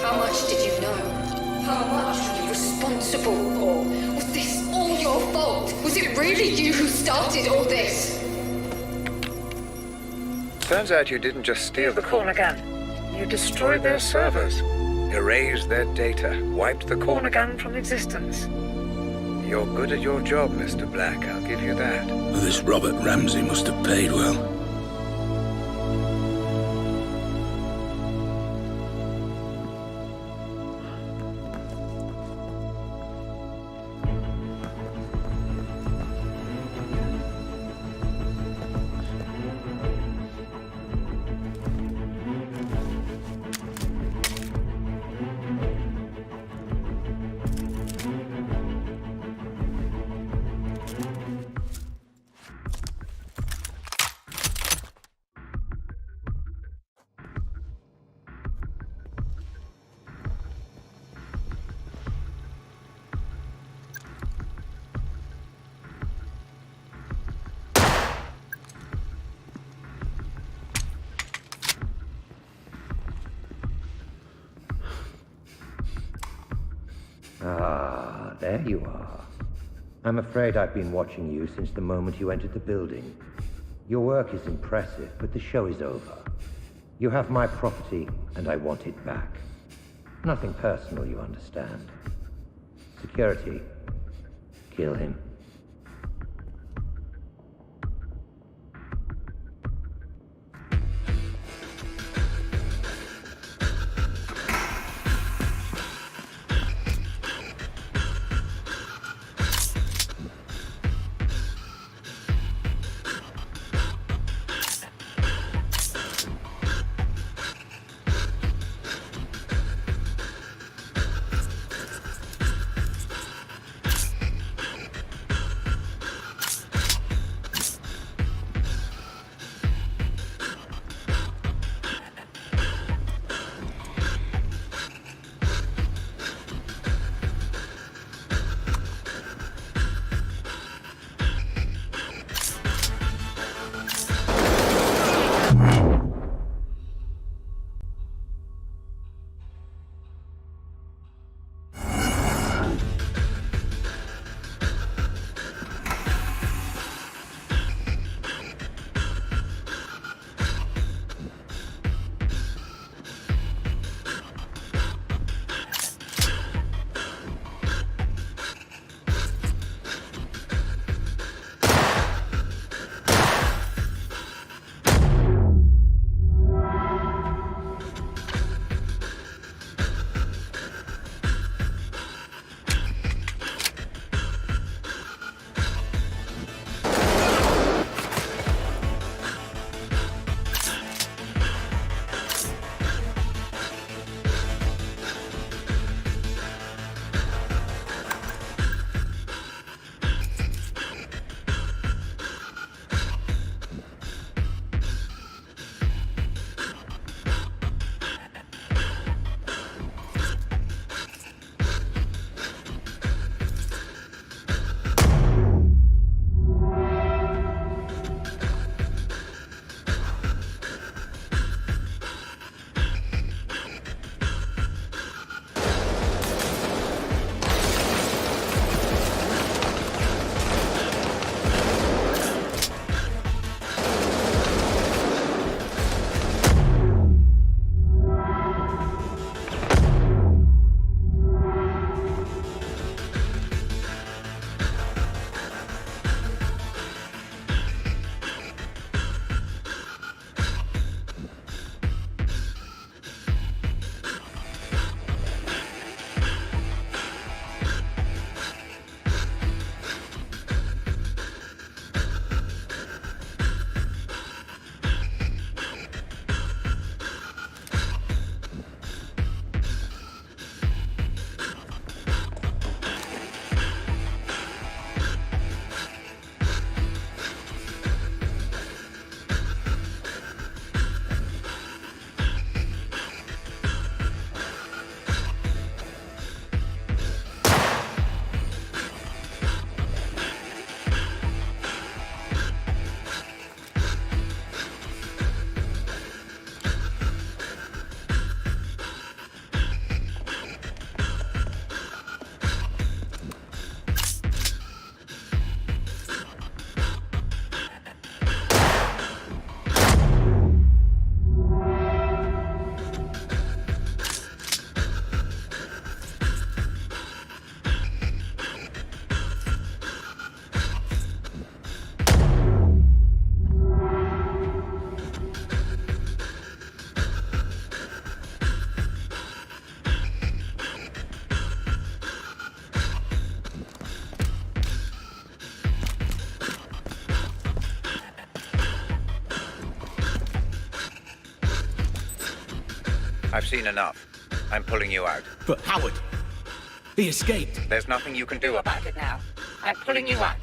How much did you know? How much were you responsible for? Was this all your fault? Was it really you who started all this? Turns out you didn't just steal the corn gun. You destroyed their servers, erased their data, wiped the corn gun from existence. You're good at your job, Mr. Black, I'll give you that. Well, this Robert Ramsey must have paid well. Ah, there you are. I'm afraid I've been watching you since the moment you entered the building. Your work is impressive, but the show is over. You have my property, and I want it back. Nothing personal, you understand. Security. Kill him. I've seen enough. I'm pulling you out. But Howard, he escaped. There's nothing you can do about it now. I'm pulling you out.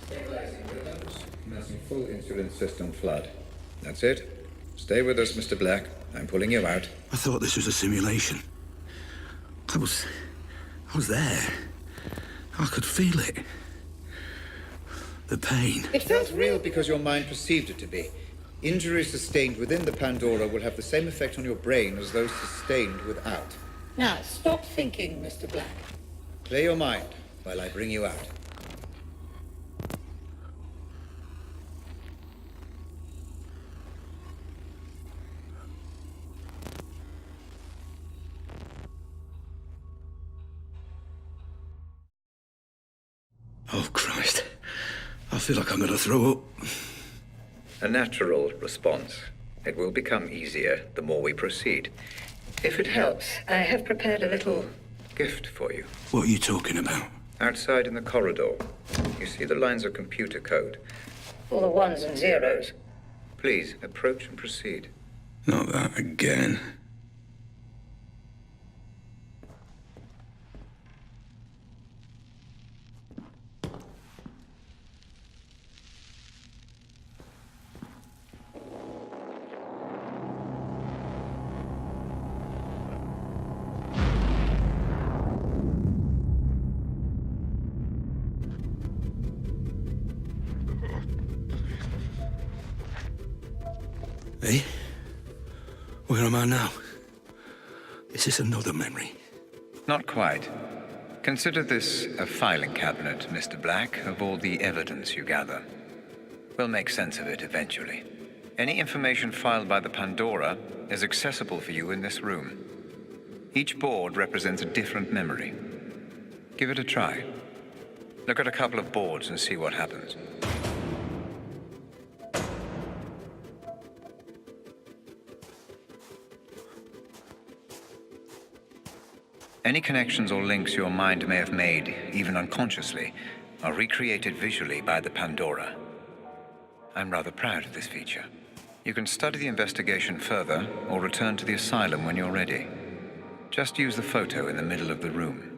Stabilizing rhythms. Commencing full insulin system flood. That's it. Stay with us, Mr. Black. I'm pulling you out. I thought this was a simulation. I was there. I could feel it. The pain. It felt real because your mind perceived it to be. Injuries sustained within the Pandora will have the same effect on your brain as those sustained without. Now, stop thinking, Mr. Black. Clear your mind while I bring you out. Oh, Christ. I feel like I'm gonna throw up. A natural response. It will become easier the more we proceed. If it helps, I have prepared a little gift for you. What are you talking about? Outside in the corridor, you see the lines of computer code. All the ones and zeros. Please, approach and proceed. Not that again. Hey? Where am I now? Is this another memory? Not quite. Consider this a filing cabinet, Mr. Black, of all the evidence you gather. We'll make sense of it eventually. Any information filed by the Pandora is accessible for you in this room. Each board represents a different memory. Give it a try. Look at a couple of boards and see what happens. Any connections or links your mind may have made, even unconsciously, are recreated visually by the Pandora. I'm rather proud of this feature. You can study the investigation further, or return to the asylum when you're ready. Just use the photo in the middle of the room.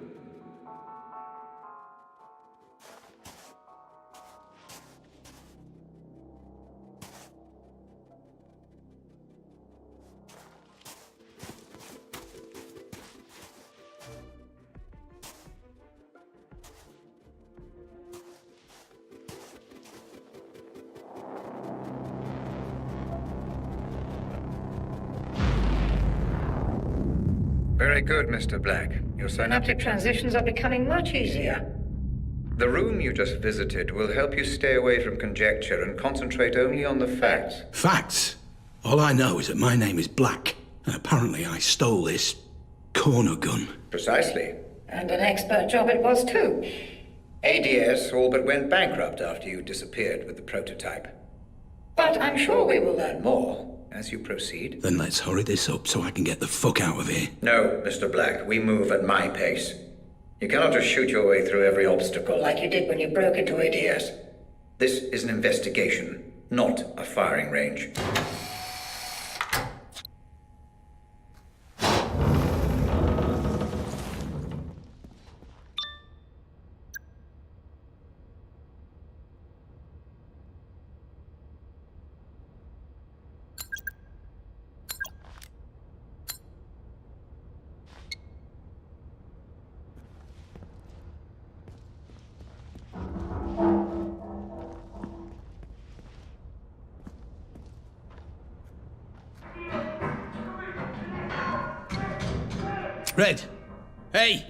Very good, Mr. Black. Your synaptic transitions are becoming much easier. The room you just visited will help you stay away from conjecture and concentrate only on the facts. Facts? All I know is that my name is Black, and apparently I stole this corner gun. Precisely. And an expert job it was, too. ADS all but went bankrupt after you disappeared with the prototype. But I'm sure we will learn More as you proceed. Then let's hurry this up so I can get the fuck out of here. No, Mr. Black, we move at my pace. You cannot just shoot your way through every obstacle like you did when you broke into ADS. This is an investigation, not a firing range. Red! Hey!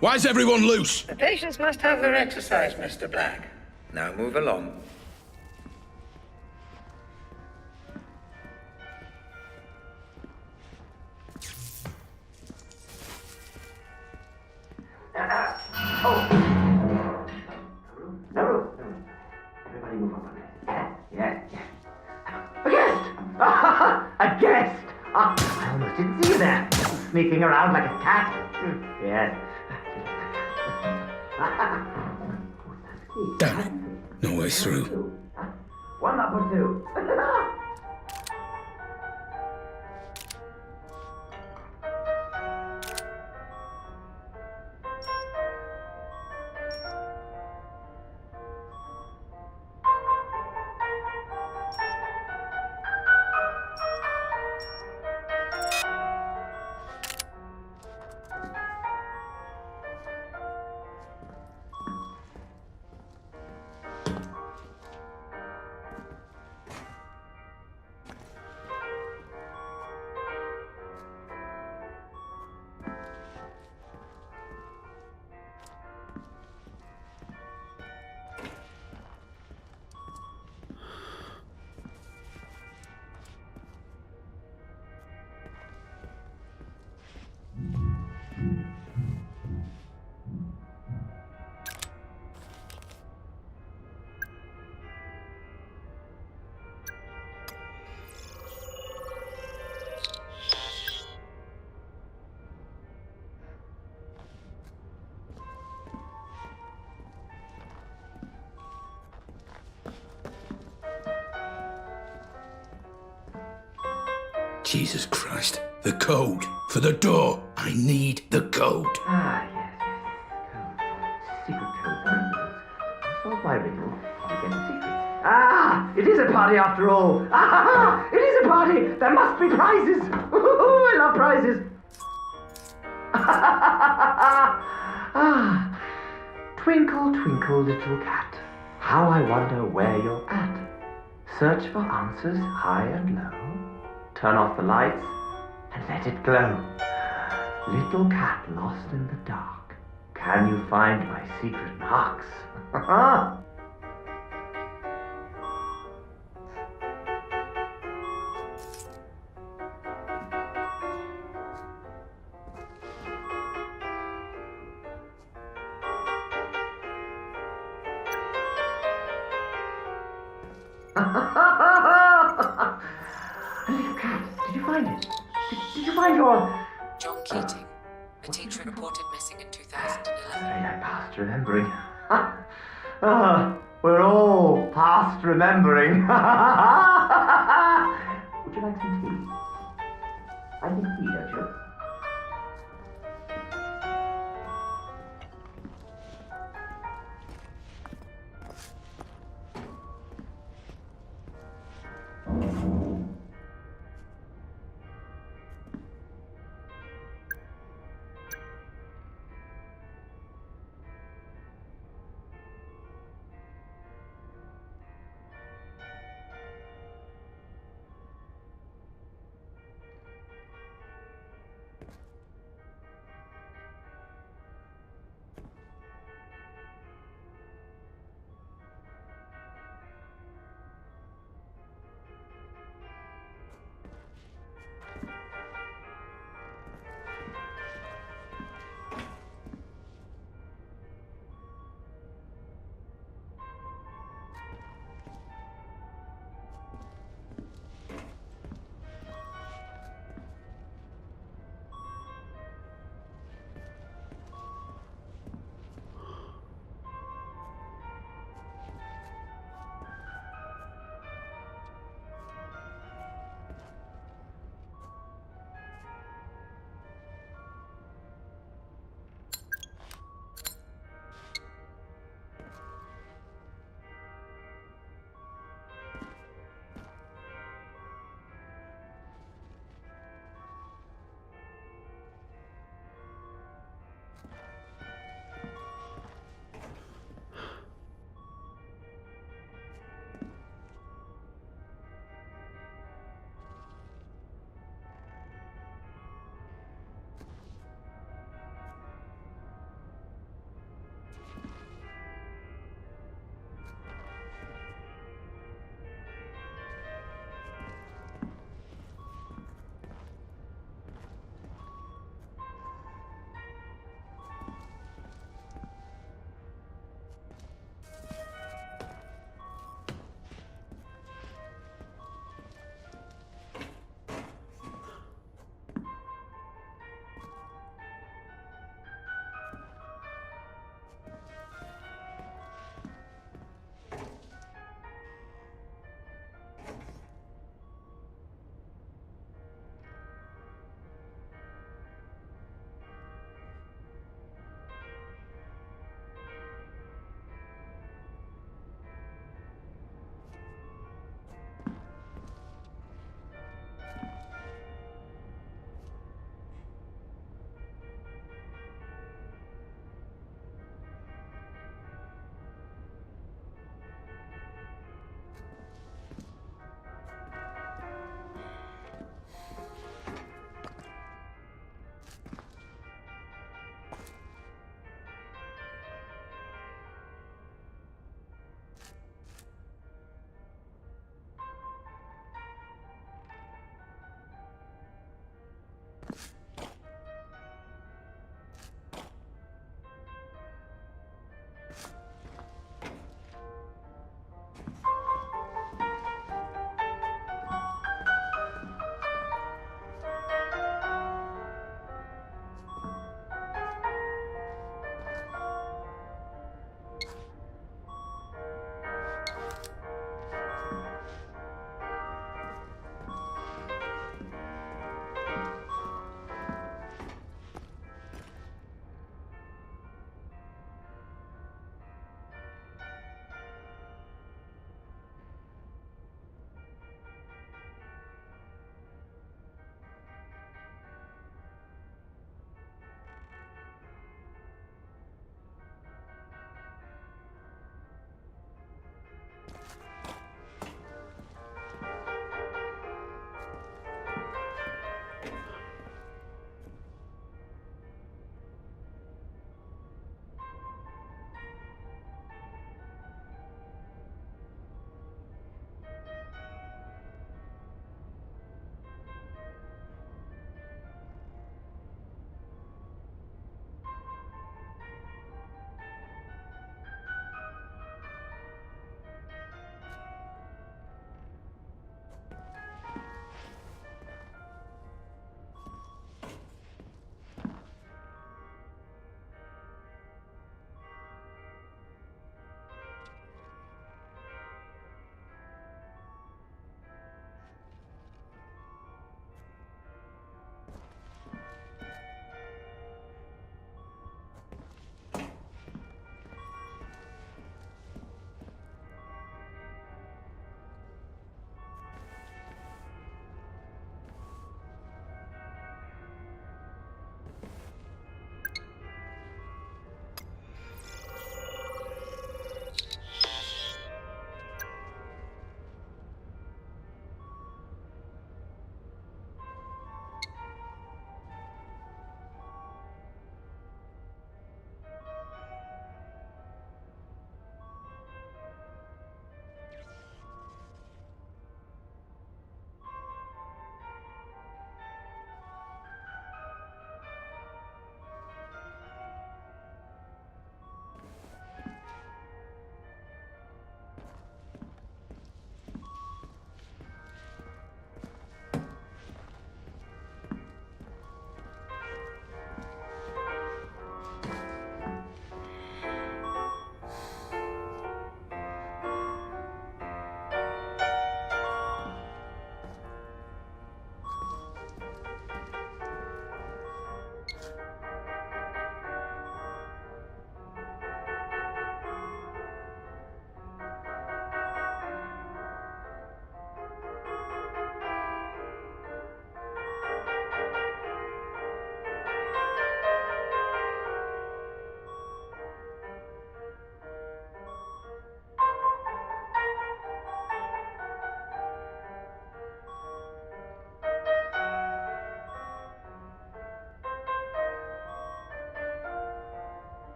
Why's everyone loose? The patients must have their exercise, Mr. Black. Now move along. Everybody move over. Yes. A guest! A guest! I almost didn't see you there. Sneaking around like a cat. Yes. Damn it. No way through. One up or two. Jesus Christ. The code for the door. I need the code. Ah, yes. Codes. Secret codes are riddles. Solve my riddle, you get a secret. Ah! It is a party after all! Ah! It is a party! There must be prizes! Ooh, I love prizes! Ah! Twinkle, twinkle, little cat, how I wonder where you're at. Search for answers high and low. Turn off the lights and let it glow. Little cat lost in the dark, can you find my secret marks? Little cat, did you find it? Did you find your... John Keating, a teacher reported missing in 2011. I'm past remembering. We're all past remembering. Would you like some tea? I think tea, don't you?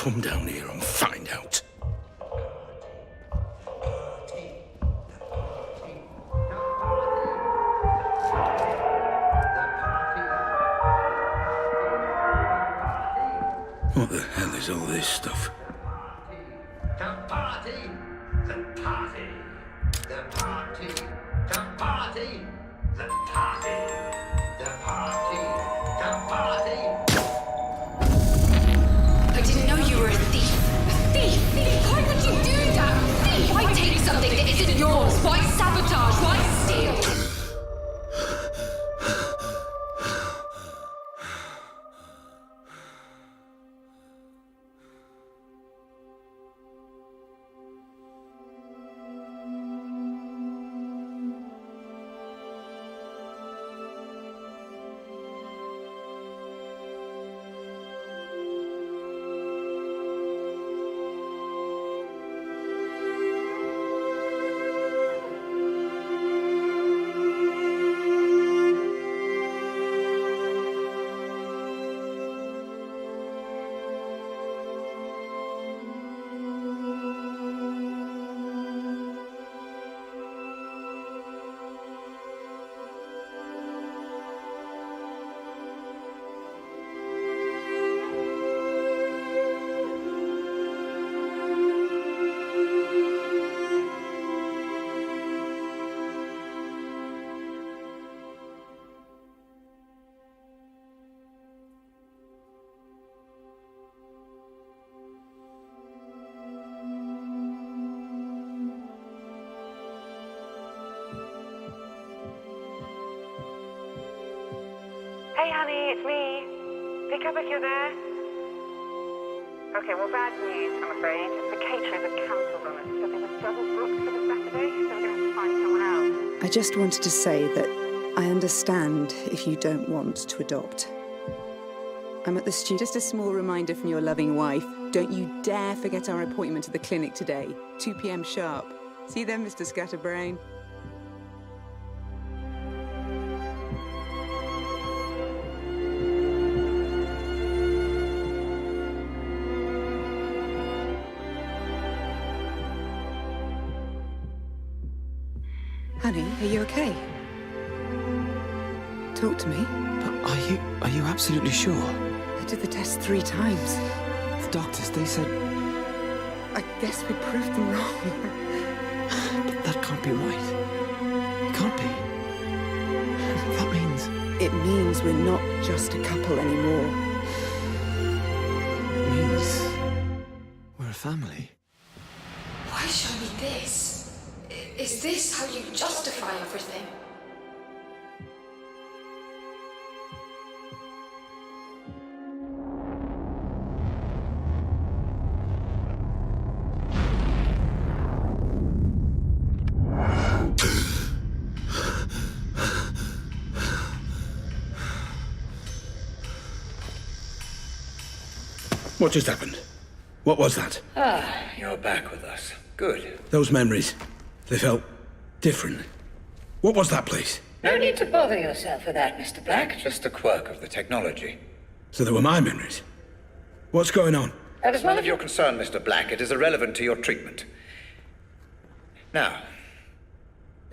come down here and find out. What the hell is all this stuff? The party! The party! The party! The party! The party! The party! The party! I didn't know you were a thief. A thief! Why would you do that? Thief! Why take something that isn't yours? Why sabotage? Why steal? Hey, honey, it's me. Pick up if you're there. Okay, well, bad news, I'm afraid. The caterers have cancelled on us. So they were double booked for the Saturday, so we're going to have to find someone else. I just wanted to say that I understand if you don't want to adopt. I'm at the studio. Just a small reminder from your loving wife. Don't you dare forget our appointment at the clinic today, 2 p.m. sharp. See you then, Mr. Scatterbrain. Honey, are you okay? Talk to me. But are you absolutely sure? I did the test 3 times. The doctors, they said... I guess we proved them wrong. But that can't be right. It can't be. That means... It means we're not just a couple anymore. It means... we're a family. Why show me this? Is this how you justify everything? What just happened? What was that? You're back with us. Good. Those memories, they felt different. What was that place? No need to bother yourself with that, Mr. Black. Just a quirk of the technology. So they were my memories. What's going on? That is none of your concern, Mr. Black. It is irrelevant to your treatment. Now,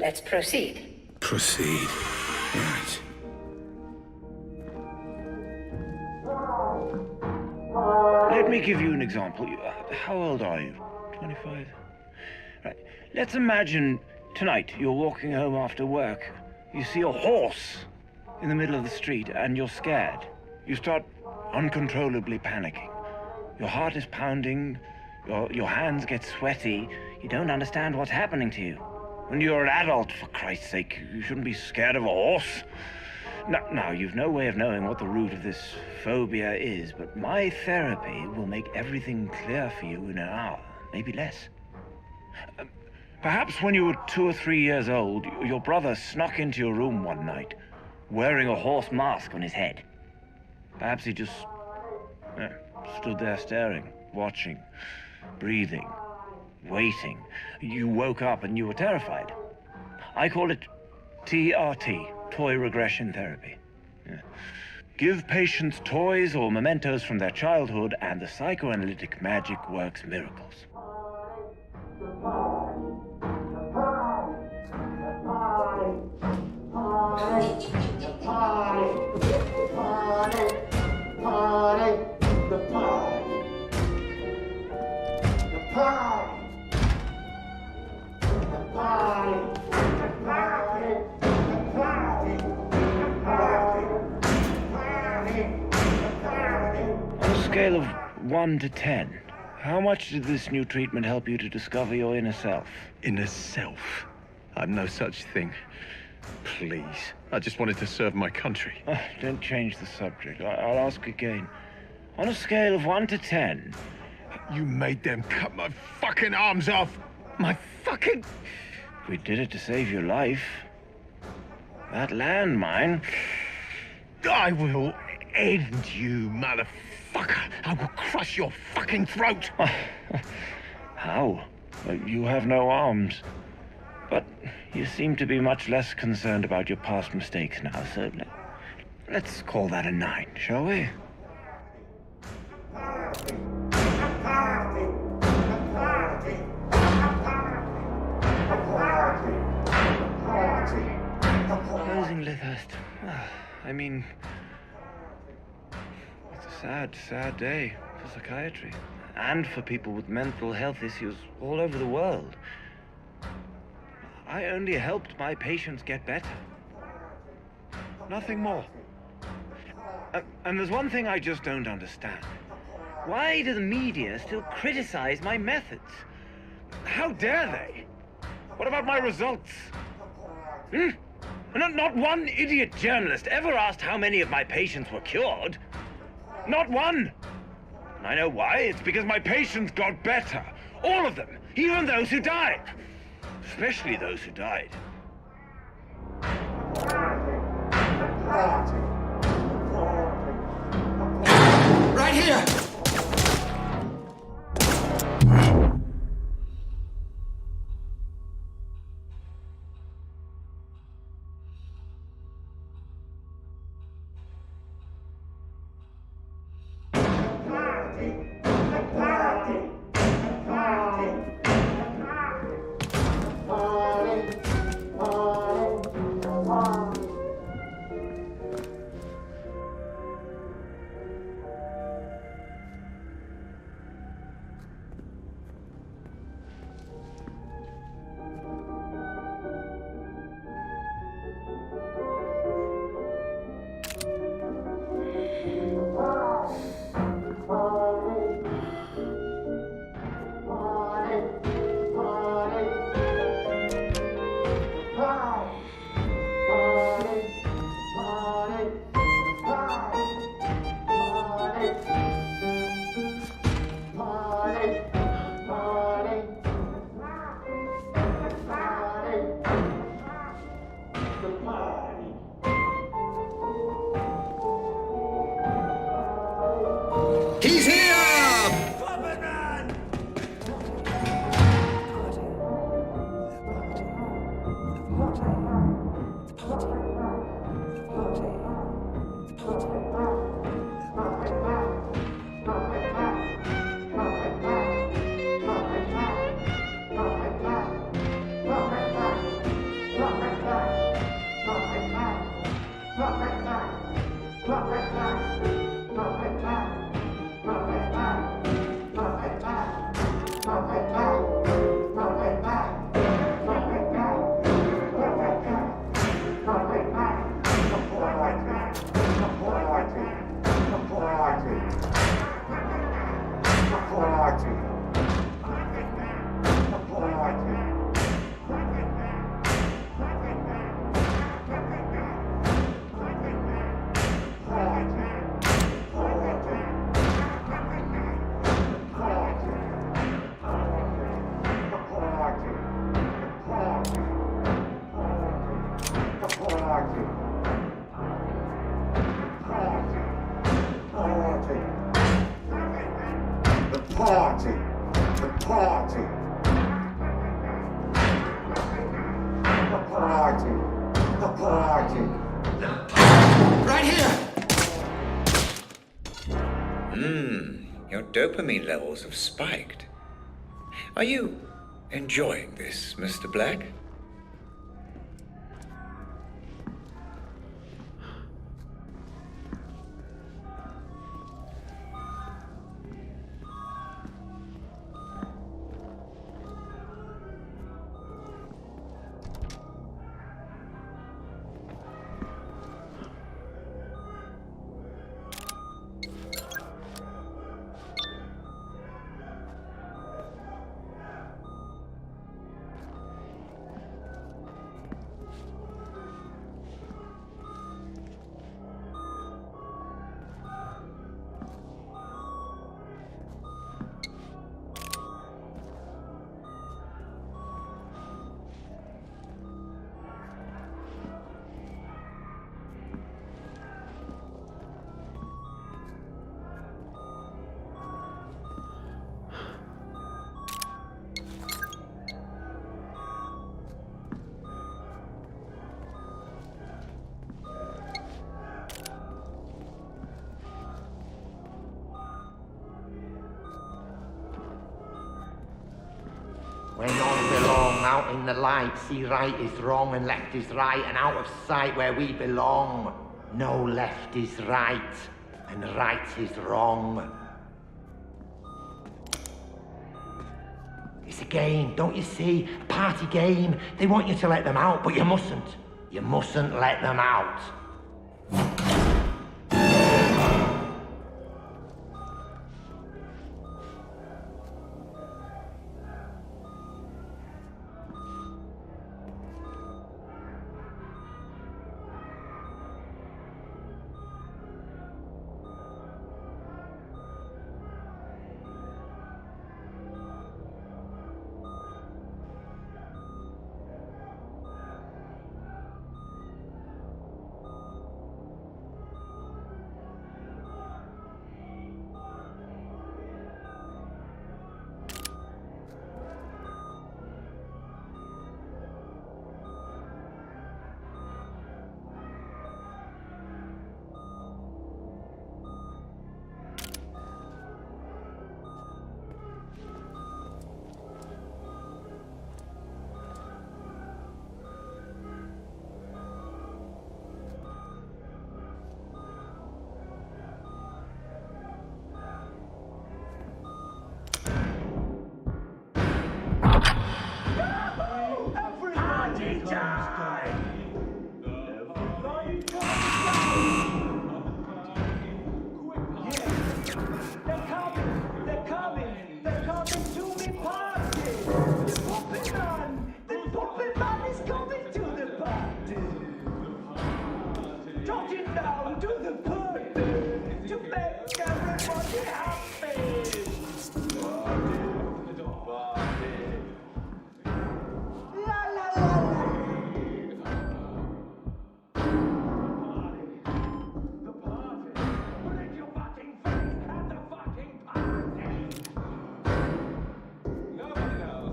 Let's proceed. Proceed. Right. Let me give you an example. How old are you? 25? Right. Let's imagine tonight you're walking home after work. You see a horse in the middle of the street and you're scared. You start uncontrollably panicking. Your heart is pounding, your hands get sweaty. You don't understand what's happening to you. When you're an adult, for Christ's sake, you shouldn't be scared of a horse. Now, you've no way of knowing what the root of this phobia is, but my therapy will make everything clear for you in an hour, maybe less. Perhaps when you were 2 or 3 years old, your brother snuck into your room one night, wearing a horse mask on his head. Perhaps he just stood there staring, watching, breathing, waiting. You woke up and you were terrified. I call it TRT. Toy regression therapy. Yeah. Give patients toys or mementos from their childhood, and the psychoanalytic magic works miracles. On a scale of 1 to 10, how much did this new treatment help you to discover your inner self? Inner self? I'm no such thing. Please. I just wanted to serve my country. Don't change the subject. I'll ask again. On a scale of 1 to 10... You made them cut my fucking arms off! My fucking... We did it to save your life. That landmine... I will end you, motherfucker! I will crush your fucking throat! How? You have no arms. But you seem to be much less concerned about your past mistakes now, so let's call that a 9, shall we? Closing Lythurst. I mean, it's a sad, sad day for psychiatry. And for people with mental health issues all over the world. I only helped my patients get better. Nothing more. And there's one thing I just don't understand. Why do the media still criticize my methods? How dare they? What about my results? Not one idiot journalist ever asked how many of my patients were cured. Not one. And I know why. It's because my patients got better. All of them. Even those who died. Especially those who died. Right here! He's here! Right here! Your dopamine levels have spiked. Are you enjoying this, Mr. Black? Where none belong, out in the light, see right is wrong and left is right, and out of sight where we belong. No left is right, and right is wrong. It's a game, don't you see? A party game. They want you to let them out, but you mustn't. You mustn't let them out.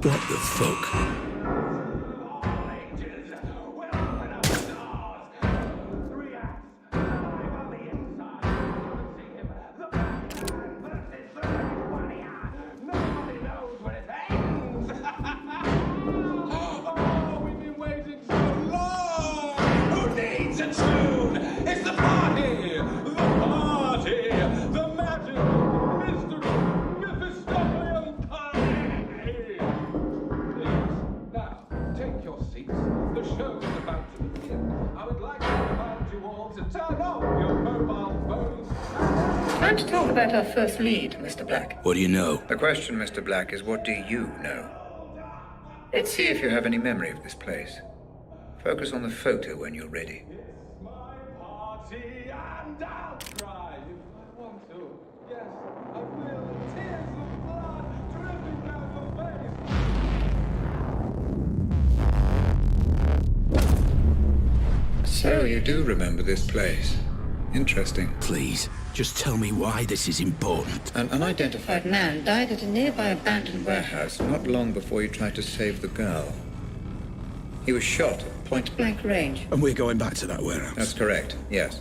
What the fuck? Time to talk about our first lead, Mr. Black. What do you know? The question, Mr. Black, is what do you know? Let's see if you have any memory of this place. Focus on the photo when you're ready. So you do remember this place. Interesting. Please, just tell me why this is important. An unidentified man died at a nearby abandoned warehouse not long before you tried to save the girl. He was shot at point-blank range. And we're going back to that warehouse? That's correct, yes.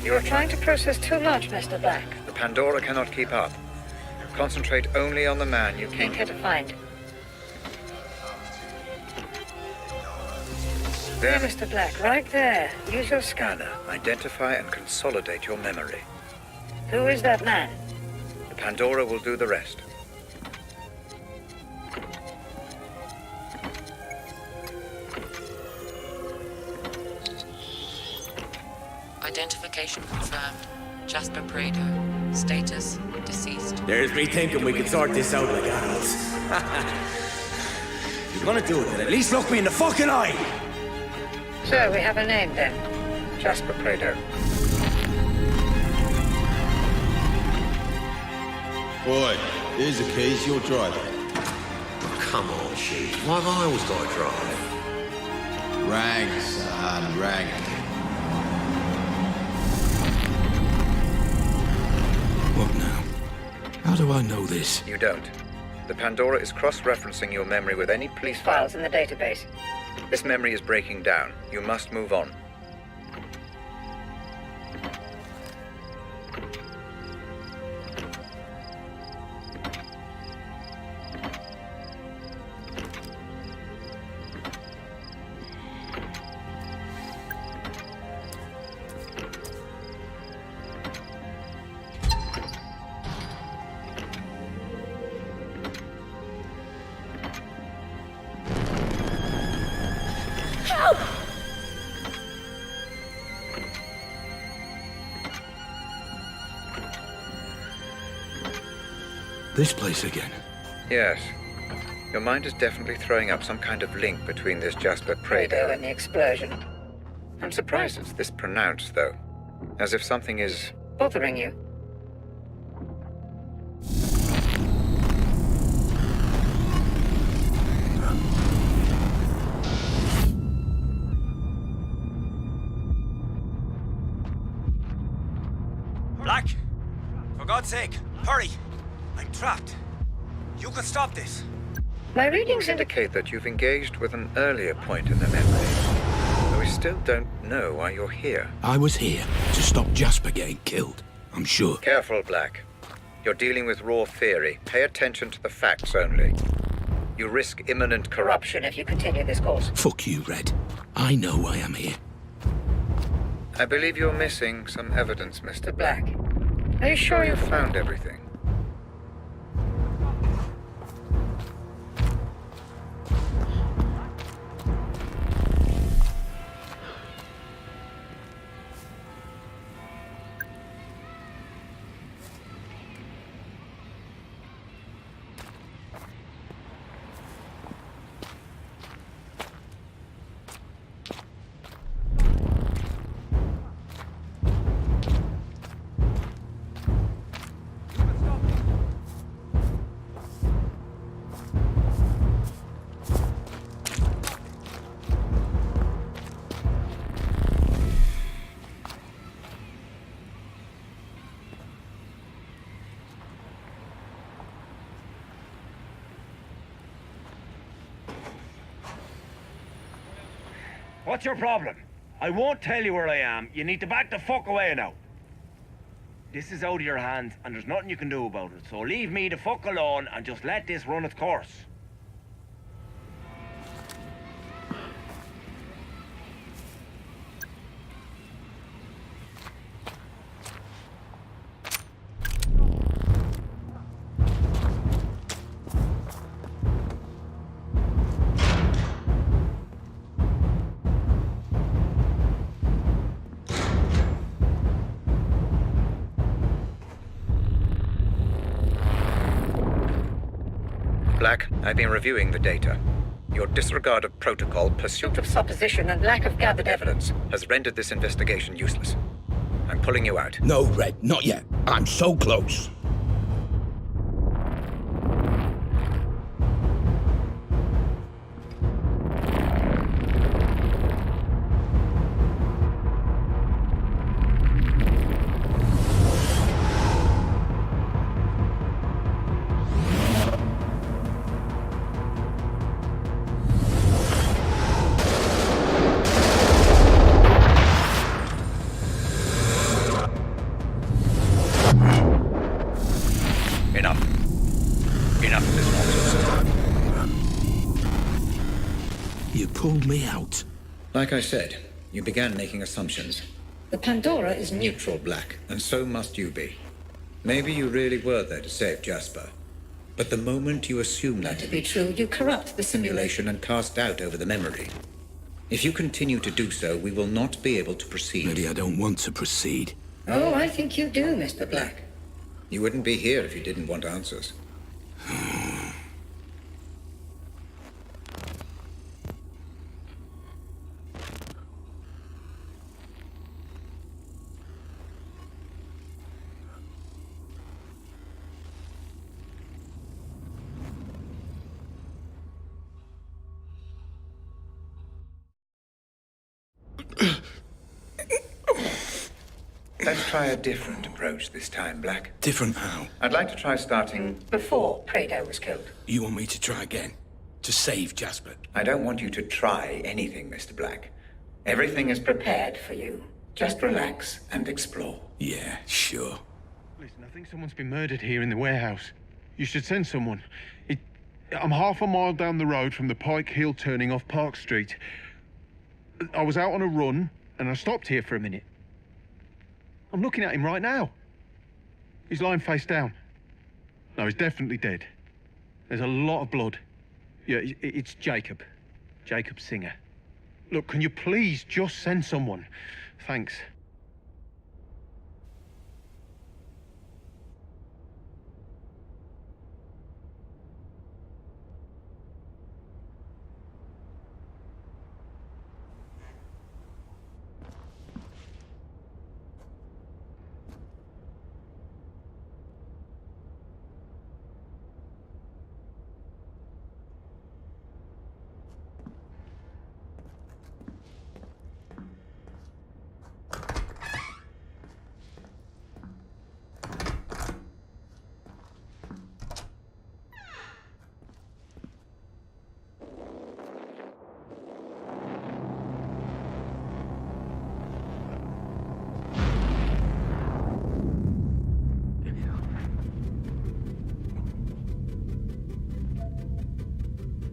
You are trying to process too much, Mr. Black. The Pandora cannot keep up. Concentrate only on the man you Came came here to find. There, Mr. Black, right there. Use your scanner. Identify and consolidate your memory. Who is that man? The Pandora will do the rest. Identification confirmed. Jasper P.2. Status, deceased. There's me thinking we could sort this out like adults. If you're gonna do it, then at least look me in the fucking eye! So, we have a name then. Jasper P.2. Boy, here's the keys, you're driving. Come on, Chief. Why have I always got to drive? Rang, son, rang. What now? How do I know this? You don't. The Pandora is cross-referencing your memory with any police Files in the database. This memory is breaking down. You must move on. This place again? Yes. Your mind is definitely throwing up some kind of link between this Jasper P.2 P.2 and the explosion. I'm surprised it's this pronounced, though. As if something is... Bothering you? Black! For God's sake, hurry! I'm trapped. You can stop this. My readings indicate that you've engaged with an earlier point in the memory. But we still don't know why you're here. I was here to stop Jasper getting killed, I'm sure. Careful, Black. You're dealing with raw theory. Pay attention to the facts only. You risk imminent corruption If you continue this course. Fuck you, Red. I know why I'm here. I believe you're missing some evidence, Mr. Black. Are you sure you found everything? What's your problem? I won't tell you where I am. You need to back the fuck away now. This is out of your hands, and there's nothing you can do about it. So leave me the fuck alone and just let this run its course. Black, I've been reviewing the data. Your disregard of protocol, pursuit of Supposition and lack of gathered evidence. has rendered this investigation useless. I'm pulling you out. No, Red, not yet. I'm so close. You pulled me out. Like I said, you began making assumptions. The Pandora is Neutral, Black, and so must you be. Maybe you really were there to save Jasper. But the moment you assume that to be true, you corrupt the simulation and cast doubt over the memory. If you continue to do so, we will not be able to proceed. Maybe I don't want to proceed. Oh, I think you do, Mr. Black. You wouldn't be here if you didn't want answers. Let's try a different approach this time, Black. Different how? I'd like to try starting before P.2 was killed. You want me to try again? To save Jasper? I don't want you to try anything, Mr. Black. Everything is prepared for you. Just relax and explore. Yeah, sure. Listen, I think someone's been murdered here in the warehouse. You should send someone. I'm half a mile down the road from the Pike Hill turning off Park Street. I was out on a run, and I stopped here for a minute. I'm looking at him right now. He's lying face down. No, he's definitely dead. There's a lot of blood. Yeah, it's Jacob. Jacob Singer. Look, can you please just send someone? Thanks.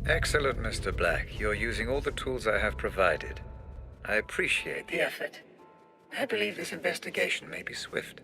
Excellent, Mr. Black. You're using all the tools I have provided. I appreciate the effort. I believe this investigation may be swift.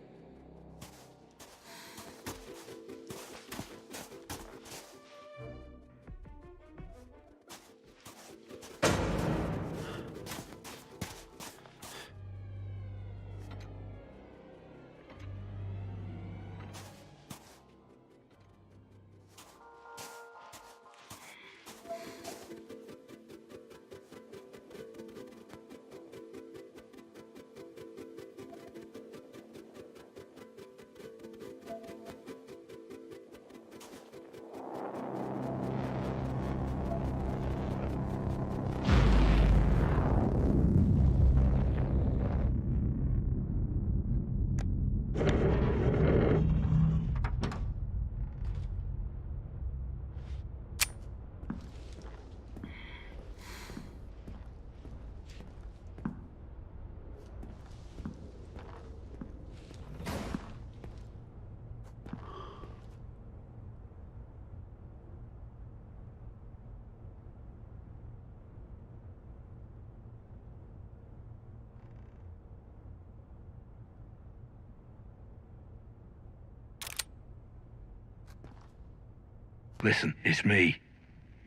Listen, it's me.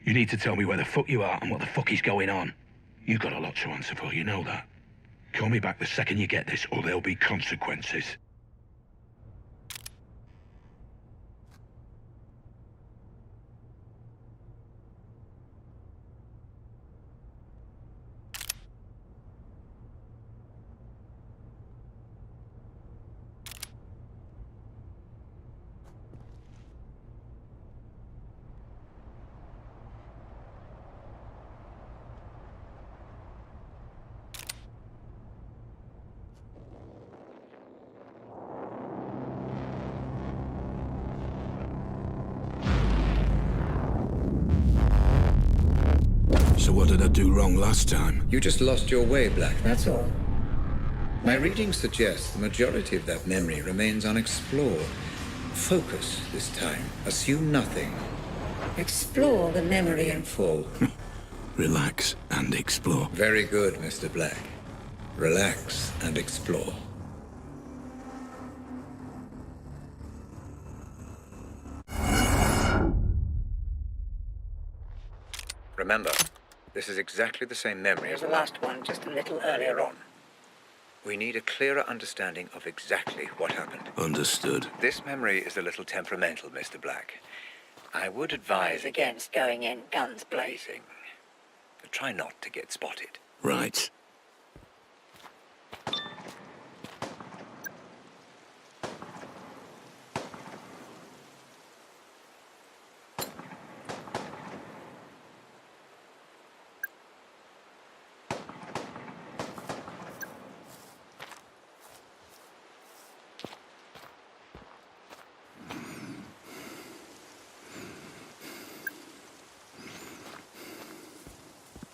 You need to tell me where the fuck you are and what the fuck is going on. You got a lot to answer for, you know that. Call me back the second you get this, or there'll be consequences. So what did I do wrong last time? You just lost your way, Black. That's all. My readings suggest the majority of that memory remains unexplored. Focus this time. Assume nothing. Explore the memory In full. Relax and explore. Very good, Mr. Black. Relax and explore. Remember, this is exactly the same memory as the last one, just a little earlier on. We need a clearer understanding of exactly what happened. Understood. This memory is a little temperamental, Mr. Black. I would advise against going in guns blazing. Try not to get spotted. Right.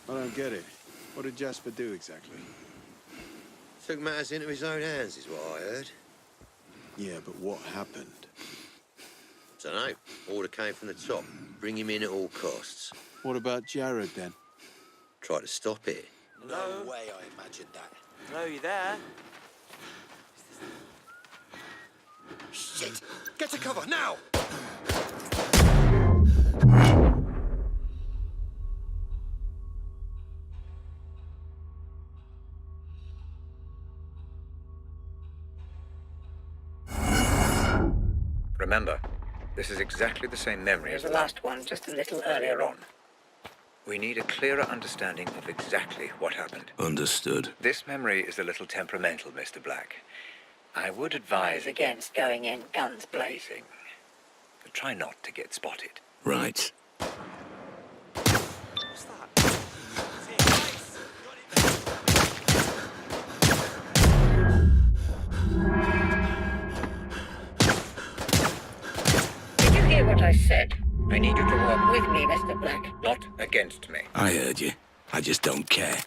I don't get it. What did Jasper do exactly? Took matters into his own hands, is what I heard. Yeah, but what happened? Dunno. Order came from the top. Bring him in at all costs. What about Jared, then? Try to stop it. No way I imagined that. Hello, you there? Shit! Get to cover, now! Remember, this is exactly the same memory as the last one, just a little earlier on. We need a clearer understanding of exactly what happened. Understood. This memory is a little temperamental, Mr. Black. I would advise against going in guns blazing. But try not to get spotted. Right. What's that? Did you hear what I said? I need you to work with me, Mr. Black, not against me. I heard you. I just don't care.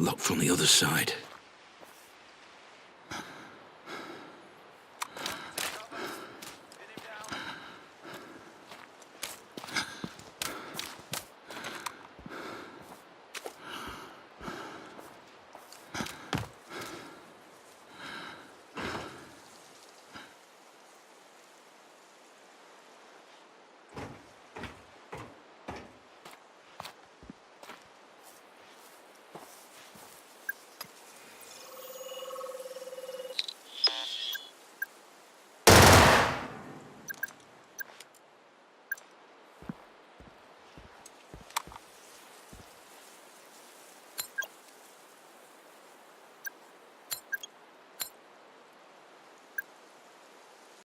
Locked from the other side.